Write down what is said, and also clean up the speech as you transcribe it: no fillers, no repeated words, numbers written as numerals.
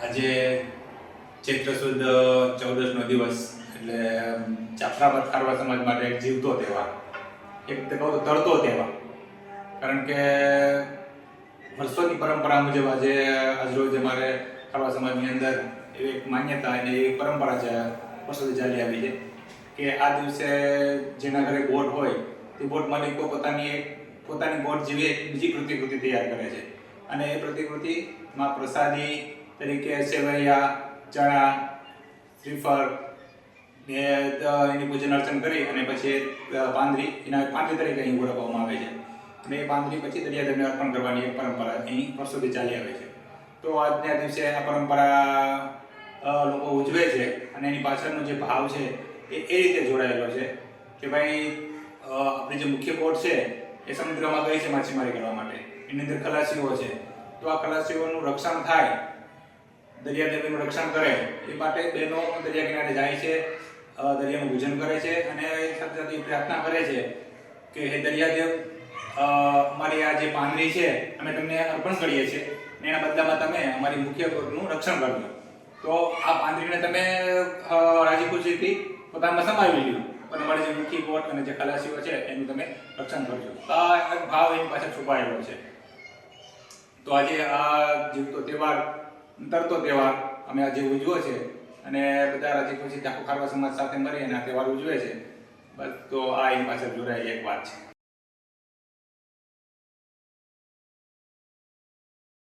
આજે ચૈત્ર સુદ 14નો દિવસ એટલે જાફરાબાદ ખારવા સમાજ માટે એક જીવતો તહેવાર, એક રીતે કહું તો તરતો તહેવાર. કારણ કે વર્ષોની પરંપરા મુજબ આજરોજ અમારે ખારવા સમાજની અંદર એવી એક માન્યતા અને એવી પરંપરા છે વર્ષોથી ચાલી આવી છે કે આ દિવસે જેના ઘરે બોટ હોય તે બોટ માલિકો પોતાની બોટ જેવી એક બીજી પ્રતિકૃતિ તૈયાર કરે છે અને એ પ્રતિકૃતિમાં પ્રસાદી તરીકે સેવૈયા, ચણા, શ્રીફળ એની પૂજન અર્ચન કરી અને પછી પાંદરી તરીકે અહીં ઓળખવામાં આવે છે અને એ પાંદરી પછી દરિયાદેવને અર્પણ કરવાની એક પરંપરા અહીં વર્ષોથી ચાલી આવે છે. તો આજના દિવસે આ પરંપરા લોકો ઉજવે છે અને એની પાછળનો જે ભાવ છે એ રીતે જોડાયેલો છે કે ભાઈ આપણી જે મુખ્ય બોટ છે એ સમુદ્રમાં ગઈ છે માછીમારી કરવા માટે, એની અંદર ખલાસીઓ છે, તો આ ખલાસીઓનું રક્ષણ થાય, દરિયાદેવીનું રક્ષણ કરે એ માટે બહેનો દરિયા કિનારે જાય છે, દરિયાનું પૂજન કરે છે અને સાથે સાથે પ્રાર્થના કરે છે કે હે દરિયાદેવ, અમારી આ જે પાંદરી છે અમે તમને અર્પણ કરીએ છીએ અને એના બદલામાં તમે અમારી મુખ્ય બોટનું રક્ષણ કરજો. તો આ પાંદરીને તમે રાજી ખુશીથી પોતામાં સમાવી લ્યો અને અમારી જે મુખ્ય બોટ અને જે ખલાસીઓ છે એનું તમે રક્ષણ કરજો. તો આ એક ભાવ એની પાછળ છુપાયેલો છે. તો આજે આ જીવતો તહેવાર, તરતો તહેવાર અમે આજે ઉજવ્યો છે અને બધા રાજી ખુશીથી આખો ખારવા સમાજ સાથે મળી અને આ તહેવાર ઉજવે છે. બસ, તો આ એની પાછળ જોડાયેલી એક વાત છે.